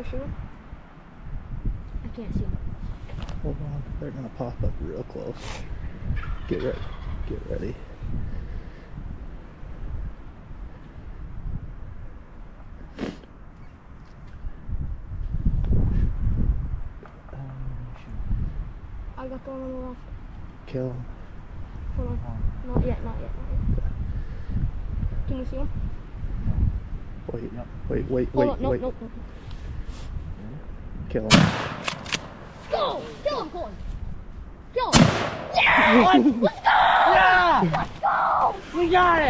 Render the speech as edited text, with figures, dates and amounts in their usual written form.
you shoot him? I can't see him. Hold on, they're gonna pop up real close. Get ready. Get ready. I got the one on the left. Kill him. Hold on. Not yet, not yet, not yet. Can you see him? Wait, wait, wait, Hold wait, on. wait. Nope. Kill him. Go! Kill him, Colton! Kill him! Yeah! Let's go! Yeah! Let's go! We got it!